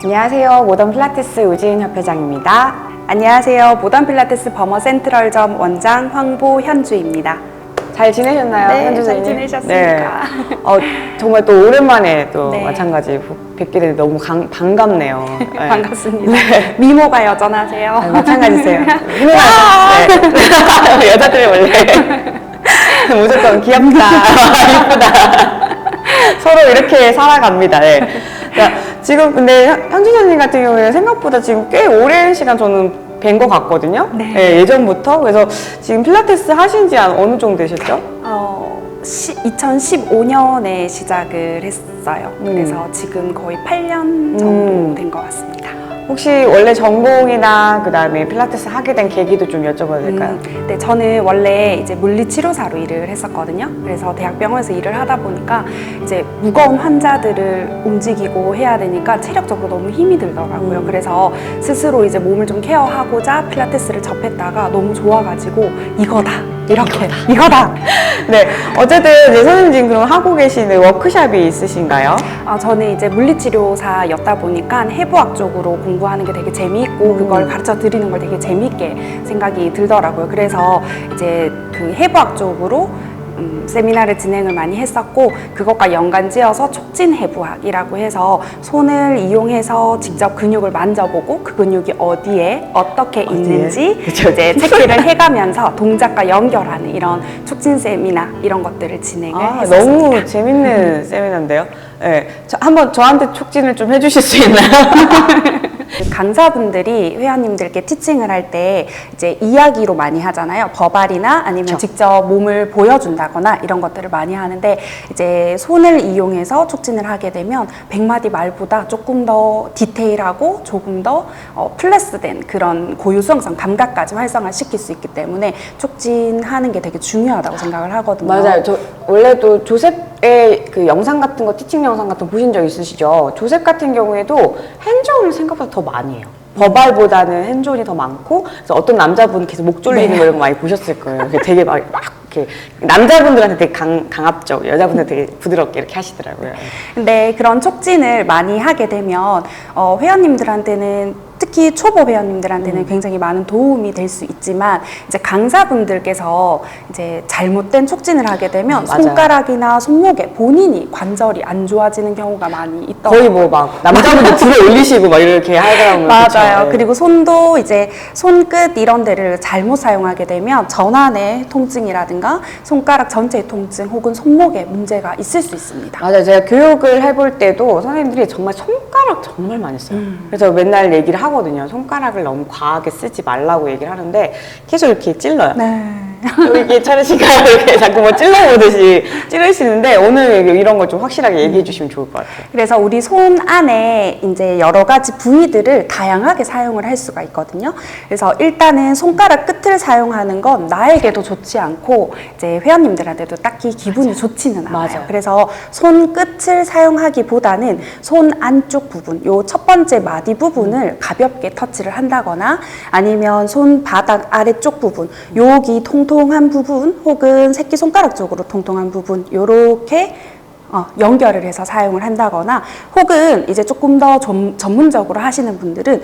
안녕하세요. 모던 필라테스 우지은 협회장입니다. 안녕하세요. 모던 필라테스 버머 센트럴점 원장 황보현주입니다. 잘 지내셨나요? 네, 현주 잘 선생님? 지내셨습니까? 정말 또 오랜만에 또 네. 마찬가지 뵙게 되는데 너무 반갑네요. 네. 반갑습니다. 미모가 여전하세요. 네, 마찬가지세요. 훈훈하죠? 네. 여자들이 원래 무조건 귀엽다, 이쁘다. 서로 이렇게 살아갑니다. 네. 그러니까 지금 근데 현주 선생님 같은 경우에는 생각보다 지금 꽤 오랜 시간 저는 뵌 것 같거든요. 네. 네, 예전부터. 그래서 지금 필라테스 하신 지 어느 정도 되셨죠? 2015년에 시작을 했어요. 그래서 지금 거의 8년 정도 된 것 같습니다. 혹시 원래 전공이나 그 다음에 필라테스 하게 된 계기도 좀 여쭤봐도 될까요? 네, 저는 원래 이제 물리치료사로 일을 했었거든요. 그래서 대학병원에서 일을 하다 보니까 이제 무거운 환자들을 움직이고 해야 되니까 체력적으로 너무 힘이 들더라고요. 그래서 스스로 이제 몸을 좀 케어하고자 필라테스를 접했다가 너무 좋아가지고 이거다. 이거다. 네, 어쨌든 이제 선생님 지금 그럼 하고 계시는 워크숍이 있으신가요? 저는 이제 물리치료사였다 보니까 해부학 쪽으로 공부하는 게 되게 재미있고 그걸 가르쳐 드리는 걸 되게 재미있게 생각이 들더라고요. 그래서 이제 그 해부학 쪽으로 세미나를 진행을 많이 했었고 그것과 연관지어서 촉진 해부학이라고 해서 손을 이용해서 직접 근육을 만져보고 그 근육이 어디에 어떻게 있는지 그쵸. 이제 체크를 해가면서 동작과 연결하는 이런 촉진 세미나 이런 것들을 진행을 했었습니다. 너무 재밌는 세미나인데요. 네, 한번 저한테 촉진을 좀 해주실 수 있나요? 강사분들이 회원님들께 티칭을 할 때 이제 이야기로 많이 하잖아요. 버발이나 아니면 그쵸. 직접 몸을 보여준다거나 이런 것들을 많이 하는데 이제 손을 이용해서 촉진을 하게 되면 100마디 말보다 조금 더 디테일하고 조금 더 플레스된 그런 고유수용성 감각까지 활성화시킬 수 있기 때문에 촉진하는 게 되게 중요하다고 생각을 하거든요. 맞아요. 저 원래도 조셉의 그 영상 같은 거, 티칭 영상 같은 거 보신 적 있으시죠? 조셉 같은 경우에도 핸즈온을 생각보다 더 많이 해요. 버발보다는 핸즈온이 더 많고, 그래서 어떤 남자분 계속 목 졸리는 거 이런 거 많이 보셨을 거예요. 되게 막 이렇게 남자분들한테 되게 강압적, 여자분들 되게 부드럽게 이렇게 하시더라고요. 근데 그런 촉진을 많이 하게 되면 회원님들한테는 특히 초보 회원님들한테는 굉장히 많은 도움이 될 수 있지만 이제 강사분들께서 이제 잘못된 촉진을 하게 되면 맞아요. 손가락이나 손목에 본인이 관절이 안 좋아지는 경우가 많이 있더라고요. 거의 뭐 막 남자분들 들어 올리시고 막 이렇게 하더라고요. 맞아요. 그쵸? 그리고 손도 이제 손끝 이런 데를 잘못 사용하게 되면 전완의 통증이라든가 손가락 전체의 통증 혹은 손목에 문제가 있을 수 있습니다. 맞아요. 제가 교육을 해볼 때도 선생님들이 정말 손가락 정말 많이 써요. 그래서 맨날 얘기를 하거든요. 손가락을 너무 과하게 쓰지 말라고 얘기를 하는데 계속 이렇게 찔러요. 네. 이게 차르신가요? 이렇게 자꾸 뭐 찔러보듯이 찌르시는데 오늘 이런 걸 좀 확실하게 얘기해 주시면 좋을 것 같아요. 그래서 우리 손 안에 이제 여러 가지 부위들을 다양하게 사용을 할 수가 있거든요. 그래서 일단은 손가락 끝을 사용하는 건 나에게도 좋지 않고 이제 회원님들한테도 딱히 기분이 좋지는 않아요. 맞아요. 그래서 손 끝을 사용하기보다는 손 안쪽 부분, 요 첫 번째 마디 부분을 가볍게 터치를 한다거나 아니면 손바닥 아래쪽 부분, 여기 통통한 부분 혹은 새끼손가락 쪽으로 통통한 부분 요렇게 연결을 해서 사용을 한다거나 혹은 이제 조금 더 전문적으로 하시는 분들은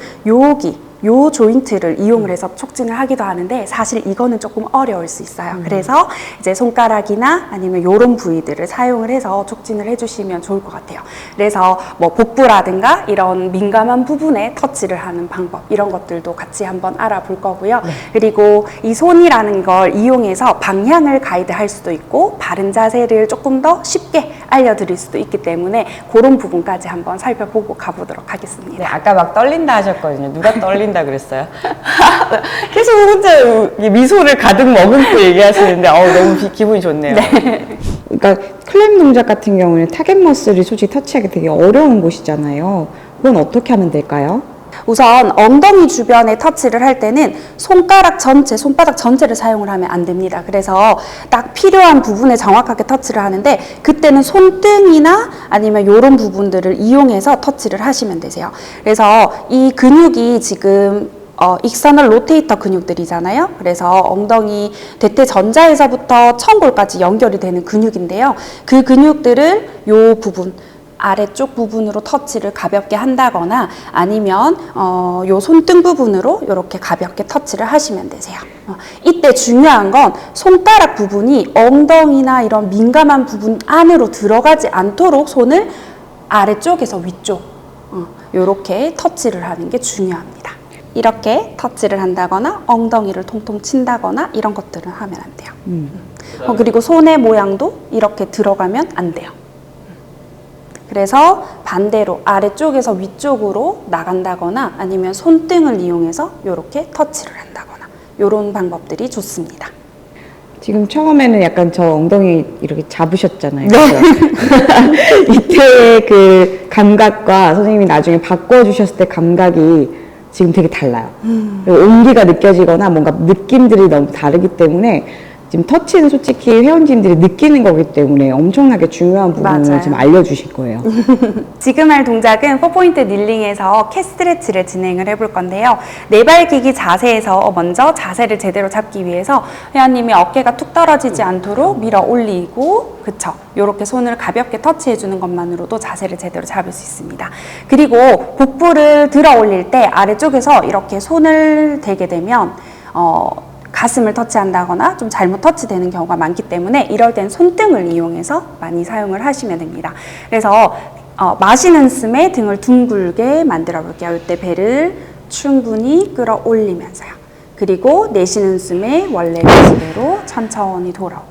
요 조인트를 이용을 해서 촉진을 하기도 하는데 사실 이거는 조금 어려울 수 있어요. 그래서 이제 손가락이나 아니면 요런 부위들을 사용을 해서 촉진을 해주시면 좋을 것 같아요. 그래서 뭐 복부라든가 이런 민감한 부분에 터치를 하는 방법 이런 것들도 같이 한번 알아볼 거고요. 그리고 이 손이라는 걸 이용해서 방향을 가이드할 수도 있고 바른 자세를 조금 더 쉽게 알려드릴 수도 있기 때문에 그런 부분까지 한번 살펴보고 가보도록 하겠습니다. 네, 아까 막 떨린다 하셨거든요. 누가 떨린다 그랬어요? 계속 혼자 미소를 가득 머금고 얘기하시는데 너무 기분이 좋네요. 그러니까 클램 동작 같은 경우는 타겟 머슬이 솔직히 터치하기 되게 어려운 곳이잖아요. 그건 어떻게 하면 될까요? 우선 엉덩이 주변에 터치를 할 때는 손가락 전체, 손바닥 전체를 사용을 하면 안 됩니다. 그래서 딱 필요한 부분에 정확하게 터치를 하는데 그때는 손등이나 아니면 이런 부분들을 이용해서 터치를 하시면 되세요. 그래서 이 근육이 지금 익스터널 로테이터 근육들이잖아요. 그래서 엉덩이 대퇴전자에서부터 청골까지 연결이 되는 근육인데요. 그 근육들을 요 부분 아래쪽 부분으로 터치를 가볍게 한다거나 아니면 요 손등 부분으로 이렇게 가볍게 터치를 하시면 되세요. 이때 중요한 건 손가락 부분이 엉덩이나 이런 민감한 부분 안으로 들어가지 않도록 손을 아래쪽에서 위쪽 이렇게 터치를 하는 게 중요합니다. 이렇게 터치를 한다거나 엉덩이를 통통 친다거나 이런 것들은 하면 안 돼요. 그리고 손의 모양도 이렇게 들어가면 안 돼요. 그래서 반대로 아래쪽에서 위쪽으로 나간다거나 아니면 손등을 이용해서 이렇게 터치를 한다거나 이런 방법들이 좋습니다. 지금 처음에는 약간 저 엉덩이 이렇게 잡으셨잖아요. 이때 그 감각과 선생님이 나중에 바꿔주셨을 때 감각이 지금 되게 달라요. 그리고 온기가 느껴지거나 뭔가 느낌들이 너무 다르기 때문에 지금 터치는 솔직히 회원진들이 느끼는 거기 때문에 엄청나게 중요한 부분을 맞아요. 지금 알려주실 거예요. 지금 할 동작은 4포인트 닐링에서 캣 스트레치를 진행을 해볼 건데요. 네발기기 자세에서 먼저 자세를 제대로 잡기 위해서 회원님이 어깨가 툭 떨어지지 않도록 밀어 올리고 그쵸? 이렇게 손을 가볍게 터치해주는 것만으로도 자세를 제대로 잡을 수 있습니다. 그리고 복부를 들어 올릴 때 아래쪽에서 이렇게 손을 대게 되면 가슴을 터치한다거나 좀 잘못 터치되는 경우가 많기 때문에 이럴 땐 손등을 이용해서 많이 사용을 하시면 됩니다. 그래서 마시는 숨에 등을 둥글게 만들어 볼게요. 이때 배를 충분히 끌어올리면서요. 그리고 내쉬는 숨에 원래 위치대로 천천히 돌아오고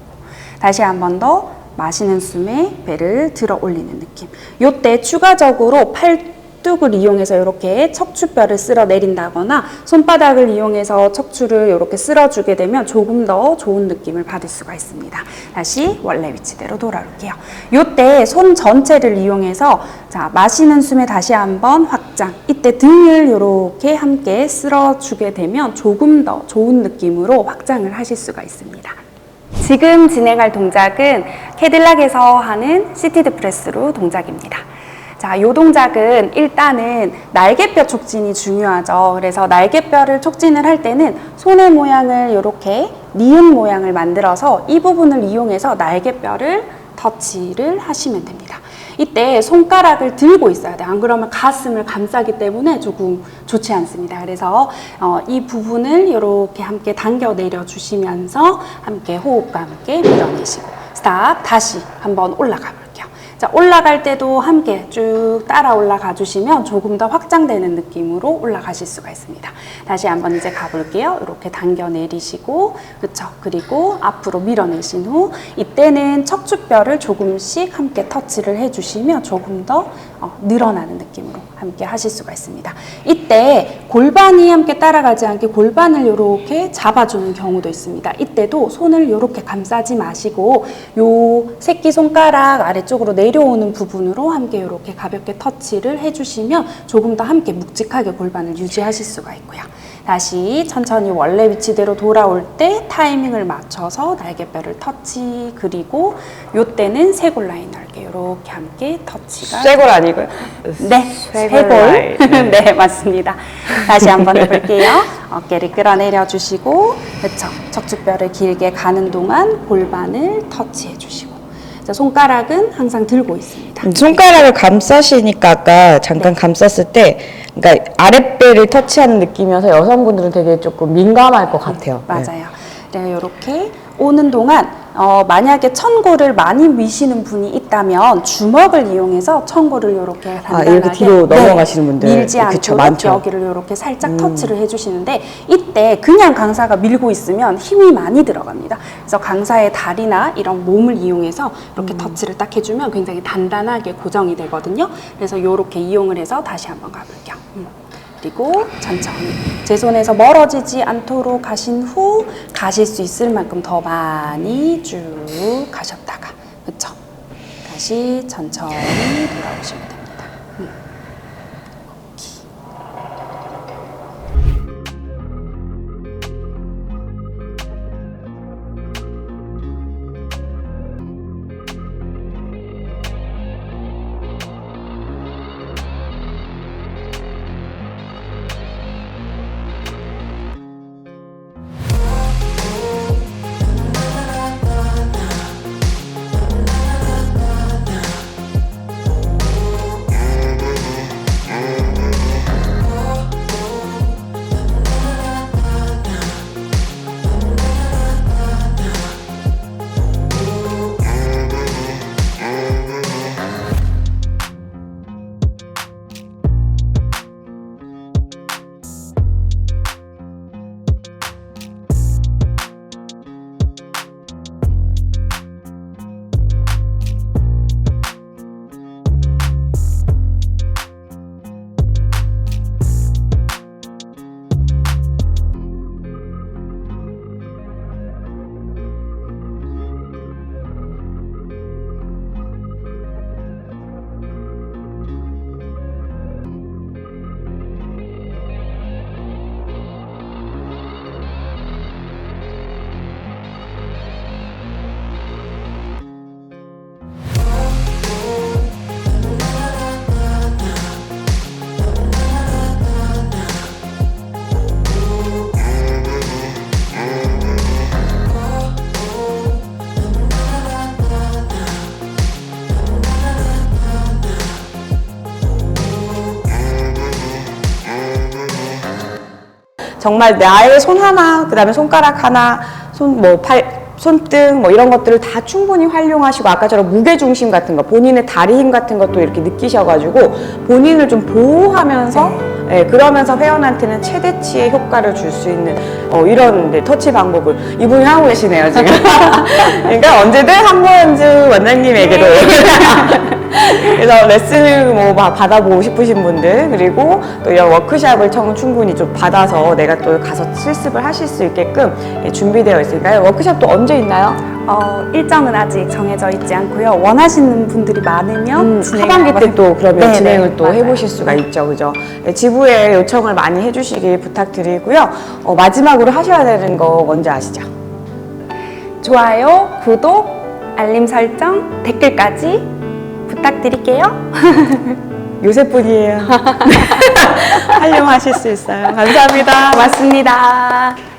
다시 한 번 더 마시는 숨에 배를 들어 올리는 느낌. 이때 추가적으로 팔뚝을 이용해서 이렇게 척추뼈를 쓸어 내린다거나 손바닥을 이용해서 척추를 이렇게 쓸어주게 되면 조금 더 좋은 느낌을 받을 수가 있습니다. 다시 원래 위치대로 돌아올게요. 이때 손 전체를 이용해서 자 마시는 숨에 다시 한번 확장. 이때 등을 이렇게 함께 쓸어주게 되면 조금 더 좋은 느낌으로 확장을 하실 수가 있습니다. 지금 진행할 동작은 캐딜락에서 하는 시티드 프레스로 동작입니다. 자, 이 동작은 일단은 날개뼈 촉진이 중요하죠. 그래서 날개뼈를 촉진을 할 때는 손의 모양을 이렇게 니은 모양을 만들어서 이 부분을 이용해서 날개뼈를 터치를 하시면 됩니다. 이때 손가락을 들고 있어야 돼요. 안 그러면 가슴을 감싸기 때문에 조금 좋지 않습니다. 그래서 이 부분을 이렇게 함께 당겨 내려주시면서 함께 호흡과 함께 밀어내시고 스탑 다시 한번 올라가 볼게요. 자, 올라갈 때도 함께 쭉 따라 올라가 주시면 조금 더 확장되는 느낌으로 올라가실 수가 있습니다. 다시 한번 이제 가볼게요. 이렇게 당겨 내리시고, 그쵸? 그리고 앞으로 밀어내신 후, 이때는 척추뼈를 조금씩 함께 터치를 해주시면 조금 더 늘어나는 느낌으로 함께 하실 수가 있습니다. 이때 골반이 함께 따라가지 않게 골반을 이렇게 잡아주는 경우도 있습니다. 이때도 손을 이렇게 감싸지 마시고, 요 새끼손가락 아래쪽으로 내려오는 부분으로 함께 이렇게 가볍게 터치를 해주시면 조금 더 함께 묵직하게 골반을 유지하실 수가 있고요. 다시 천천히 원래 위치대로 돌아올 때 타이밍을 맞춰서 날개뼈를 터치, 그리고 요때는 쇄골 라인 넓게 이렇게 함께 터치가 쇄골 아니고요? 네, 쇄골. 네, 맞습니다. 다시 한번 해볼게요. 어깨를 끌어내려 주시고, 그렇죠. 척추뼈를 길게 가는 동안 골반을 터치해 주시고, 자, 손가락은 항상 들고 있습니다. 손가락을 감싸시니까 아까 잠깐 감쌌을 때 그러니까 아랫배를 터치하는 느낌이어서 여성분들은 되게 조금 민감할 것 같아요. 맞아요. 네, 이렇게 오는 동안 만약에 천골을 많이 미시는 분이 있다면 주먹을 이용해서 천골을 이렇게 단단하게 이렇게 뒤로 넘어가시는 분들. 밀지 그쵸, 않도록 많죠. 여기를 이렇게 살짝 터치를 해주시는데 이때 그냥 강사가 밀고 있으면 힘이 많이 들어갑니다. 그래서 강사의 다리나 이런 몸을 이용해서 이렇게 터치를 딱 해주면 굉장히 단단하게 고정이 되거든요. 그래서 이렇게 이용을 해서 다시 한번 가볼게요. 그리고 천천히 제 손에서 멀어지지 않도록 가신 후 가실 수 있을 만큼 더 많이 쭉 가셨다가 그쵸? 다시 천천히 돌아오시면 됩니다. 정말 나의 손 하나, 그 다음에 손가락 하나, 손등 뭐 이런 것들을 다 충분히 활용하시고 아까처럼 무게중심 같은 거 본인의 다리 힘 같은 것도 이렇게 느끼셔가지고 본인을 좀 보호하면서 그러면서 회원한테는 최대치의 효과를 줄 수 있는 이런 터치 방법을 이분이 하고 계시네요 지금. 그러니까 언제든 한모현주 원장님에게도 그래서 레슨을 뭐 받아보고 싶으신 분들 그리고 또 이런 워크샵을 충분히 좀 받아서 내가 또 가서 실습을 하실 수 있게끔 준비되어 있으니까요. 워크샵도 언제 있나요? 일정은 아직 정해져 있지 않고요. 원하시는 분들이 많으면 하반기 때 또 그러면 네네, 진행을 또 맞아요. 해보실 수가 있죠, 그죠? 네, 지부에 요청을 많이 해주시길 부탁드리고요. 마지막으로 하셔야 되는 거 뭔지 아시죠? 좋아요, 구독, 알림 설정, 댓글까지 부탁드릴게요. 요새뿐이에요. 활용하실 수 있어요. 감사합니다. 고맙습니다.